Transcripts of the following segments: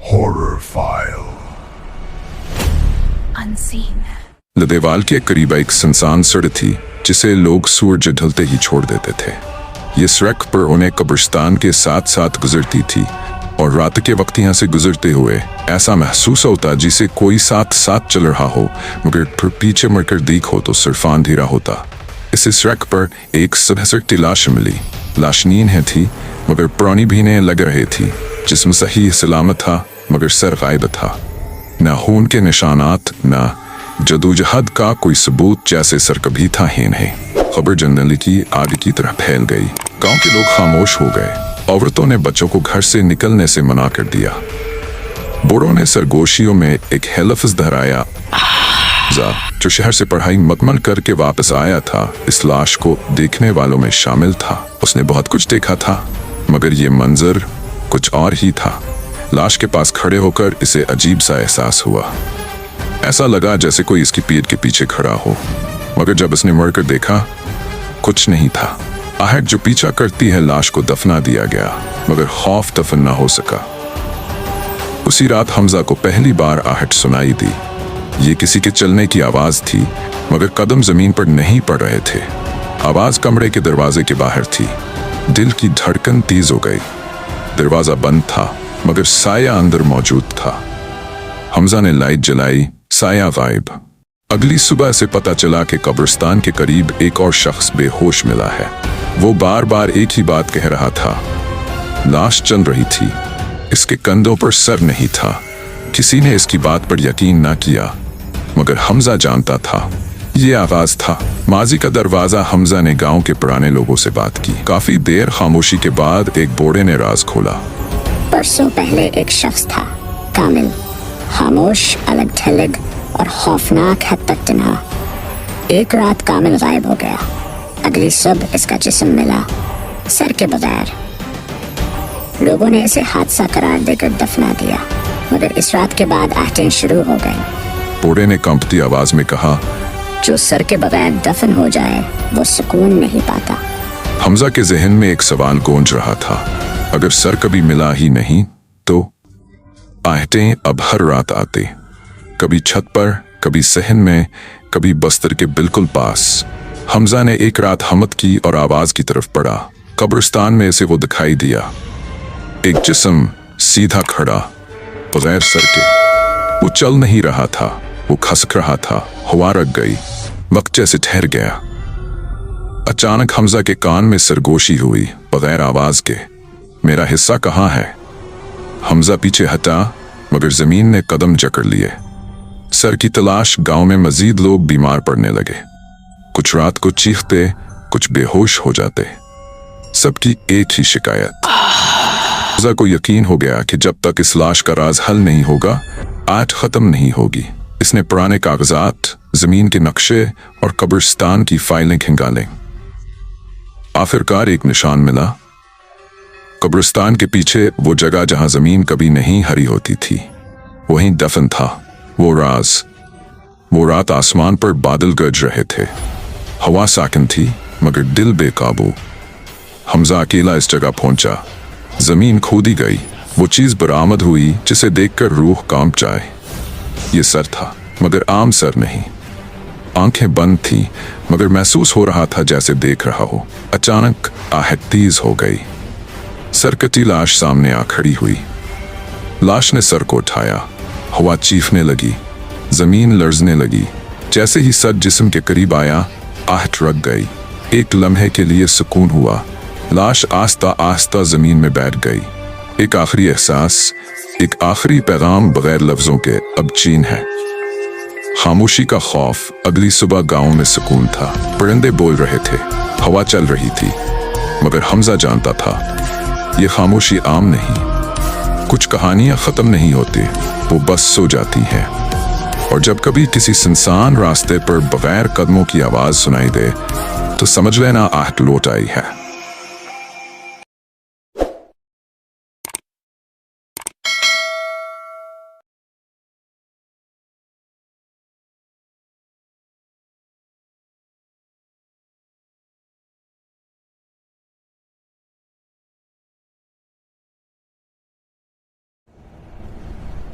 Horror File Unseen. लदेवाल के करीब एक सुनसान सड़क थी जिसे लोग सूरज ढलते ही छोड़ देते थे। ये सड़क पर उन्हें कब्रिस्तान के साथ साथ गुजरती थी और रात के वक्त यहाँ से गुजरते हुए ऐसा महसूस होता जैसे कोई साथ साथ चल रहा हो, मगर फिर पीछे मुड़कर देखो तो सिर्फ अंधेरा होता। इस सड़क पर एक सड़ती लाश मिली। लाश नींद है थी मगर पुरानी भीनें लग रही थी। जिस्म सही सलामत था मगर सर गायब था। न खून के निशानात, न जदोजहद का कोई सबूत, जैसे सर कभी था ही नहीं। खबर जंगल की आग की तरह फैल गई। गांव के लोग खामोश हो गए। औरतों ने बच्चों को घर से निकलने से मना कर दिया। बूढ़ों ने सरगोशियों में एक है लफ्ज़ दोहराया, जो शहर से पढ़ाई मुकम्मल करके वापस आया था। इस लाश को देखने वालों में शामिल था। उसने बहुत कुछ देखा था मगर ये मंजर कुछ और ही था। लाश के पास खड़े होकर इसे अजीब सा एहसास हुआ। ऐसा लगा जैसे कोई इसकी पीठ के पीछे खड़ा हो, मगर जब इसने मुड़कर देखा कुछ नहीं था। आहट जो पीछा करती है लाश को दफना दिया गया, मगर खौफ दफन ना हो सका। उसी रात हमजा को पहली बार आहट सुनाई दी। ये किसी के चलने की आवाज थी मगर कदम जमीन पर नहीं पड़ रहे थे। आवाज कमरे के दरवाजे के बाहर थी। दिल की धड़कन तेज हो गई। दरवाजा बंद था मगर साया अंदर मौजूद था। हमजा ने लाइट जलाई, साया गायब। अगली सुबह से पता चला कि कब्रिस्तान के करीब एक और शख्स बेहोश मिला है। वो बार बार एक ही बात कह रहा था। लाश चल रही थी, इसके कंधों पर सर नहीं था। किसी ने इसकी बात पर यकीन ना किया मगर हमजा जानता था ये आवाज था। माजी का दरवाजा। हमजा ने गांव के पुराने लोगों से बात की। काफी देर खामोशी के बाद एक बूढ़े ने राज खोला। परसों पहले एक शख्स था, कामिल, खामोश, अलग थलग और खौफनाक हद तक तन्हा। एक रात कामिल गायब हो गया। अगली सुबह इसका जिस्म मिला, सर के बगैर। लोगों ने इसे हादसा करार देकर दफना दिया मगर इस रात के बाद आहटें शुरू हो गई। बूढ़े ने कंपती आवाज में कहा, जो सर के बगैर दफन हो जाए वो सुकून नहीं पाता। हमजा के जहन में एक सवाल गूंज रहा था, अगर सर कभी मिला ही नहीं तो? आहटें अब हर रात आते, कभी छत पर, कभी सहन में, कभी बस्तर के बिल्कुल पास। हमजा ने एक रात हमत की और आवाज की तरफ पड़ा। कब्रिस्तान में इसे वो दिखाई दिया, एक जिस्म सीधा खड़ा, बगैर सर के। वो चल नहीं रहा था, वो खसक रहा था। हवा रख गई, वक्त जैसे ठहर गया। अचानक हमजा के कान में सरगोशी हुई, बगैर आवाज के, मेरा हिस्सा कहाँ है? हमजा पीछे हटा मगर जमीन ने कदम जकड़ लिए। सर की तलाश। गांव में मजीद लोग बीमार पड़ने लगे। कुछ रात को चीखते, कुछ बेहोश हो जाते। सबकी एक ही शिकायत। हमजा को यकीन हो गया कि जब तक इस लाश का राज हल नहीं होगा, आज खत्म नहीं होगी। इसने पुराने कागजात, जमीन के नक्शे और कब्रिस्तान की फाइलें खंगालें। आखिरकार एक निशान मिला। कब्रिस्तान के पीछे वो जगह जहां जमीन कभी नहीं हरी होती थी, वहीं दफन था वो राज। वो रात आसमान पर बादल गरज रहे थे। हवा साकिन थी मगर दिल बेकाबू। हमजा अकेला इस जगह पहुंचा। जमीन खोदी गई। वो चीज बरामद हुई जिसे देखकर रूह कांप जाए। ये सर था मगर आम सर नहीं। आंखें बंद थी मगर महसूस हो रहा था जैसे देख रहा हो। अचानक आहट तेज हो गई। सरकती लाश सामने आ खड़ी हुई। लाश ने सर को उठाया। हवा चीखने लगी, जमीन लर्जने लगी। जैसे ही सर जिस्म के करीब आया, आहट रुक गई। एक लम्हे के लिए सुकून हुआ। लाश आस्ता आस्ता जमीन में बैठ गई। एक आखिरी एहसास, एक आखिरी पैगाम बगैर लफ्जों के अब चीन है। खामोशी का खौफ। अगली सुबह गांव में सुकून था। परिंदे बोल रहे थे, हवा चल रही थी मगर हमजा जानता था ये खामोशी आम नहीं। कुछ कहानियां खत्म नहीं होती, वो बस सो जाती हैं। और जब कभी किसी सुनसान रास्ते पर बगैर कदमों की आवाज सुनाई दे तो समझ लेना आहट लौट आई है।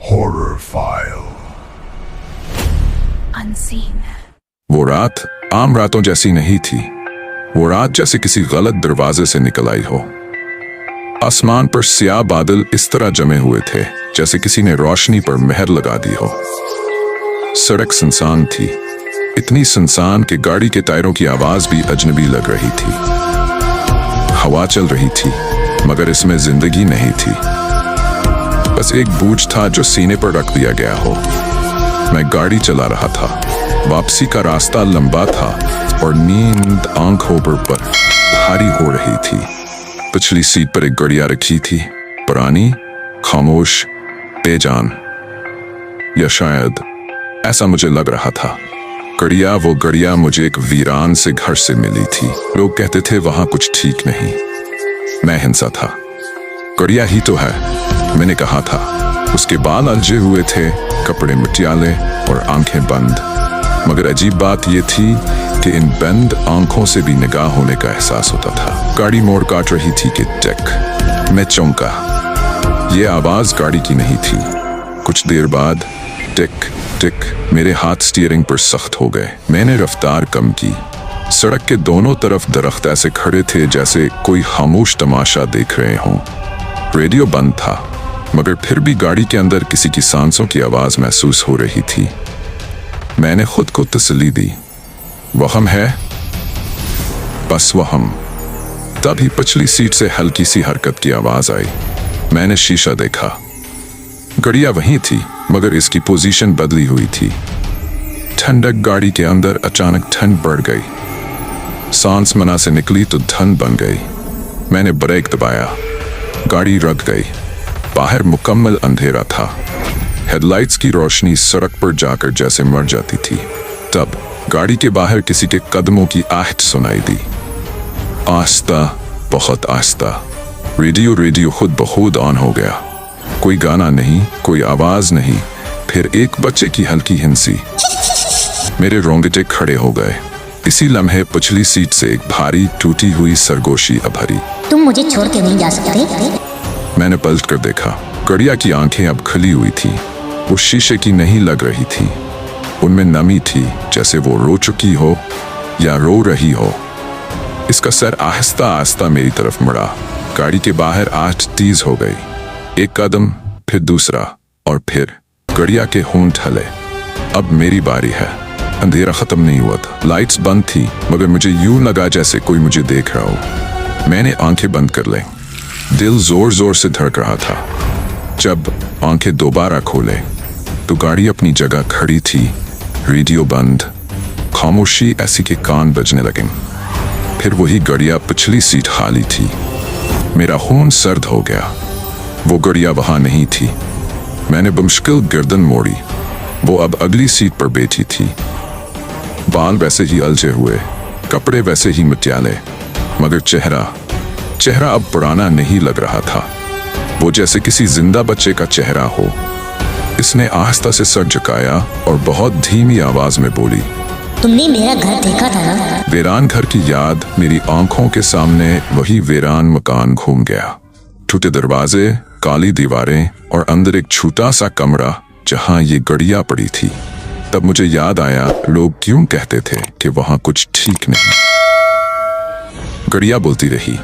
Horror File. Unseen. वो रात आम रातों जैसी नहीं थी। वो रात जैसे किसी गलत दरवाजे से निकल आई हो। आसमान पर स्याह बादल इस तरह जमे हुए थे जैसे किसी ने रोशनी पर मेहर लगा दी हो। सड़क सुनसान थी, इतनी सुनसान कि गाड़ी के टायरों की आवाज भी अजनबी लग रही थी। हवा चल रही थी मगर इसमें जिंदगी नहीं थी। बस एक बोझ था जो सीने पर रख दिया गया हो। मैं गाड़ी चला रहा था। वापसी का रास्ता लंबा था और नींद आंखों पर भारी हो रही थी। पिछली सीट पर एक गड़िया रखी थी, पुरानी, खामोश, बेजान, या शायद ऐसा मुझे लग रहा था। वो गड़िया मुझे एक वीरान से घर से मिली थी। लोग कहते थे वहां कुछ ठीक नहीं। मैं हिंसा था। गड़िया ही तो है, मैंने कहा था। उसके बाल अलझे हुए थे, कपड़े मटियाले और आंखें बंद। मगर अजीब बात यह थी कि इन बंद आंखों से भी निगाह होने का एहसास होता था। गाड़ी मोड़ काट रही थी कि टिक। मैं चौंका। यह आवाज गाड़ी की नहीं थी। कुछ देर बाद टिक टिक मेरे हाथ स्टीयरिंग पर सख्त हो गए। मैंने रफ्तार कम की। सड़क के दोनों तरफ दरख्त ऐसे खड़े थे जैसे कोई खामोश तमाशा देख रहे हों। रेडियो बंद था मगर फिर भी गाड़ी के अंदर किसी की सांसों की आवाज महसूस हो रही थी। मैंने खुद को तसल्ली दी, वहम है, बस वहम। तभी पिछली सीट से हल्की सी हरकत की आवाज आई। मैंने शीशा देखा। गड़िया वहीं थी मगर इसकी पोजीशन बदली हुई थी। ठंडक गाड़ी के अंदर अचानक ठंड बढ़ गई। सांस मना से निकली तो धन बन गई। मैंने ब्रेक दबाया, गाड़ी रुक गई। बाहर मुकम्मल अंधेरा था। हेडलाइट्स की रोशनी सड़क पर जाकर जैसे मर जाती थी। तब गाड़ी के बाहर किसी के कदमों की आहट सुनाई दी। आहिस्ता, बहुत आहिस्ता। रेडियो खुद ब खुद ऑन हो गया। कोई गाना नहीं, कोई आवाज नहीं, फिर एक बच्चे की हल्की हिंसी। मेरे रोंगटे खड़े हो गए। इसी लम्हे पिछली सीट से एक भारी टूटी हुई सरगोशी अभरी। तुम मुझे छोड़ के नहीं जा सकते। मैंने पलट कर देखा। गड़िया की आंखें अब खुली हुई थी। वो शीशे की नहीं लग रही थी। उनमें नमी थी, जैसे वो रो चुकी हो या रो रही हो। इसका सर आहिस्ता आहिस्ता मेरी तरफ मुड़ा। गाड़ी के बाहर आहट तेज हो गई। एक कदम, फिर दूसरा, और फिर गड़िया के होंठ हिले। अब मेरी बारी है। अंधेरा खत्म नहीं हुआ था। लाइट्स बंद थी मगर मुझे यूं लगा जैसे कोई मुझे देख रहा हो। मैंने आंखें बंद कर ली। दिल जोर जोर से धड़क रहा था। जब आंखें दोबारा खोले तो गाड़ी अपनी जगह खड़ी थी। रेडियो बंद, खामोशी ऐसी के कान बजने लगे। फिर वही गड़िया, पिछली सीट खाली थी। मेरा खून सर्द हो गया। वो गड़िया वहां नहीं थी। मैंने बमुश्किल गर्दन मोड़ी। वो अब अगली सीट पर बैठी थी। बाल वैसे ही अलझे हुए, कपड़े वैसे ही मटियाले, मगर चेहरा अब पुराना नहीं लग रहा था। वो जैसे किसी जिंदा बच्चे का चेहरा हो। इसने आहिस्ता से सर झुकाया और बहुत धीमी आवाज में बोली, तुमने मेरा घर देखा था ना? वीरान घर की याद मेरी आंखों के सामने वही वीरान मकान घूम गया। टूटे दरवाजे, काली दीवारें और अंदर एक छोटा सा कमरा जहां ये गड़िया पड़ी थी। तब मुझे याद आया लोग क्यों कहते थे कि वहां कुछ ठीक नहीं। गड़िया बोलती रही,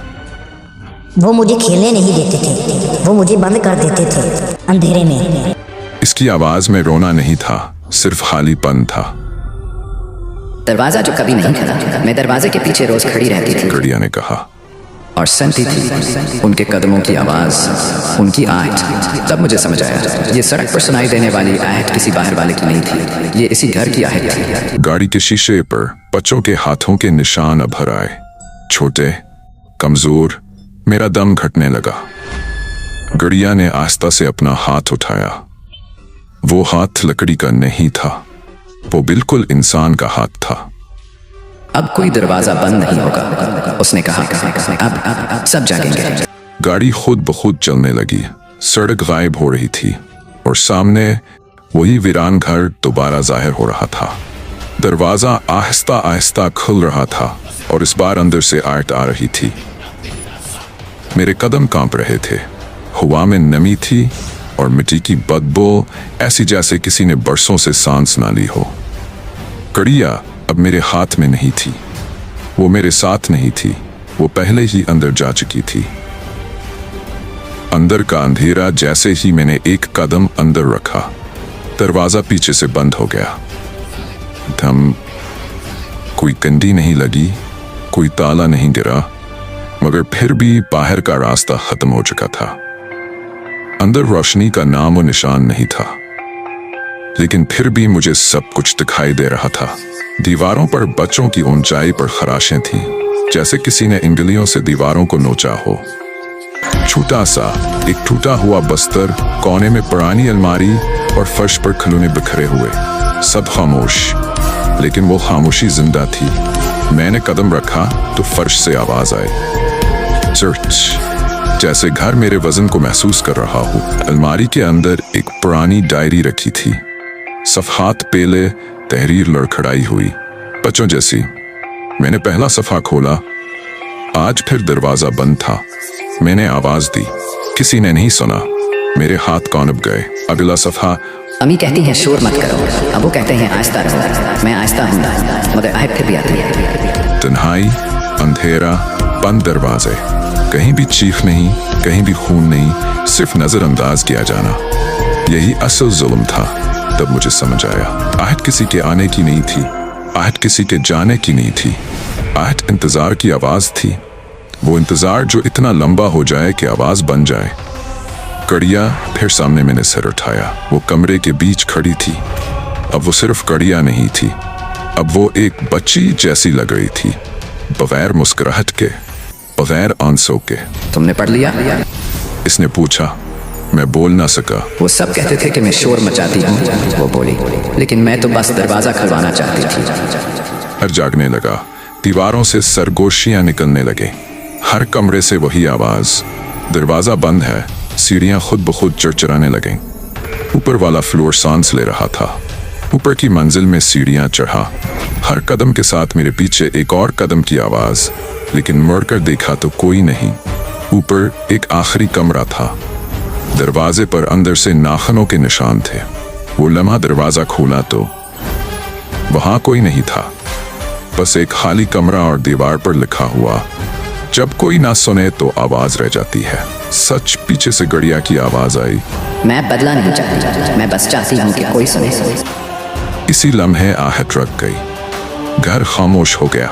वो मुझे खेलने नहीं देते थे, वो मुझे बंद कर देते थे अंधेरे में। इसकी आवाज में रोना नहीं था, सिर्फ खालीपन था। दरवाजा जो कभी नहीं खुला, मैं दरवाजे के पीछे रोज खड़ी रहती थी। गड़िया ने कहा, और सुनती थी उनके कदमों की आवाज, उनकी आहट। तब मुझे समझ आया, ये सड़क पर सुनाई देने वाली आहट किसी बाहर वाले की नहीं थी, ये इसी घर की आहट थी। गाड़ी के शीशे पर बच्चों के हाथों के निशान अभर आए, छोटे, कमजोर। मेरा दम घटने लगा। गड़िया ने आहिस्ता से अपना हाथ उठाया। वो हाथ लकड़ी का नहीं था, वो बिल्कुल इंसान का हाथ था। अब कोई दरवाजा बंद नहीं होगा, उसने कहा। अब सब जागेंगे। गाड़ी खुद ब खुद चलने लगी। सड़क गायब हो रही थी और सामने वही वीरान घर दोबारा जाहिर हो रहा था। दरवाजा आहिस्ता आहिस्ता खुल रहा था और इस बार अंदर से आहट आ रही थी। मेरे कदम कांप रहे थे। हवा में नमी थी, और मिट्टी की बदबू, ऐसी जैसे किसी ने बरसों से सांस ना ली हो। कड़िया अब मेरे हाथ में नहीं थी, वो मेरे साथ नहीं थी, वो पहले ही अंदर जा चुकी थी। अंदर का अंधेरा, जैसे ही मैंने एक कदम अंदर रखा, दरवाजा पीछे से बंद हो गया। धम, कोई कंडी नहीं लगी, कोई ताला नहीं गिरा, मगर फिर भी बाहर का रास्ता खत्म हो चुका था। अंदर रोशनी का नामो निशान नहीं था, लेकिन फिर भी मुझे सब कुछ दिखाई दे रहा था। दीवारों पर बच्चों की ऊंचाई पर खराशें थीं, जैसे किसी ने इंगलियों से दीवारों को नोचा हो। छोटा सा एक टूटा हुआ बस्तर, कोने में पुरानी अलमारी और फर्श पर खिलौने बिखरे हुए। सब खामोश, लेकिन वो खामोशी जिंदा थी। मैंने कदम रखा तो फर्श से आवाज आई, सर्च, जैसे घर मेरे वजन को महसूस कर रहा हूँ। अलमारी के अंदर एक पुरानी डायरी रखी थी, सफ़हात पेले, तहरीर लड़खड़ाई हुई, बच्चों जैसी। मैंने पहला सफ़ा खोला, आज फिर दरवाजा बंद था। मैंने आवाज दी, किसी ने नहीं सुना। मेरे हाथ कांप गए। अगला सफ़ा, अम्मी कहती हैं शोर मत करो, अब वो कहते हैं आहिस्ता रहो। मैं आहिस्ता हूँ, मगर आहट फिर भी आती है। तन्हाई, अंधेरा, बंद दरवाजे, कहीं भी चीख नहीं, कहीं भी खून नहीं, सिर्फ नजरअंदाज किया जाना। यही असल जुल्म था। तब मुझे समझ आया, आहट किसी के आने की नहीं थी, आहट किसी के जाने की नहीं थी। आहट इंतजार की आवाज थी, वो इंतजार जो इतना लंबा हो जाए कि आवाज बन जाए। कड़िया, फिर सामने मैंने सिर उठाया। वो कमरे के बीच खड़ी थी। अब वो सिर्फ कड़िया नहीं थी, अब वो एक बच्ची जैसी लग रही थी, बगैर मुस्कुराहट के, बगैर आंसू के। तुमने पढ़ लिया? इसने पूछा। मैं बोल ना सका। वो सब कहते थे कि मैं शोर मचाती हूँ, वो बोली, लेकिन मैं तो बस दरवाजा खुलवाना चाहती थी। हर जागने लगा, दीवारों से सरगोशियां निकलने लगे, हर कमरे से वही आवाज, दरवाजा बंद है। सीढ़ियां खुद ब खुद चरचराने लगें। ऊपर वाला फ्लोर सांस ले रहा था। ऊपर की मंजिल में सीढ़ियां चढ़ा। हर कदम के साथ मेरे पीछे एक और कदम की आवाज, लेकिन मुड़कर देखा तो कोई नहीं। ऊपर एक आखिरी कमरा था। दरवाजे पर अंदर से नाखनों के निशान थे। वो लम्हा दरवाजा खोला तो वहां कोई नहीं था, बस एक खाली कमरा और दीवार पर लिखा हुआ, जब कोई ना सुने तो आवाज रह जाती है। सच, पीछे से गड़िया की आवाज आई, मैं बदला नहीं चाहती, मैं बस चाहती हूँ कि कोई सुने। इसी लम्हे आहट रख गई। घर खामोश हो गया।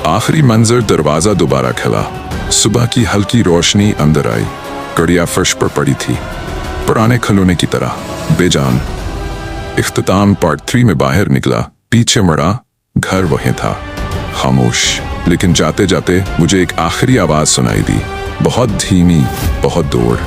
आखिरी मंजर, दरवाजा दोबारा खुला। सुबह की हल्की रोशनी अंदर आई। गड़िया फर्श पर पड़ी थी, पुराने खिलौने की तरह, बेजान। इख्तिताम पार्ट 3 में बाहर निकला, पीछे मुड़ा, घर वहीं था, खामोश। लेकिन जाते जाते मुझे एक आखिरी आवाज सुनाई दी, बहुत धीमी, बहुत दूर।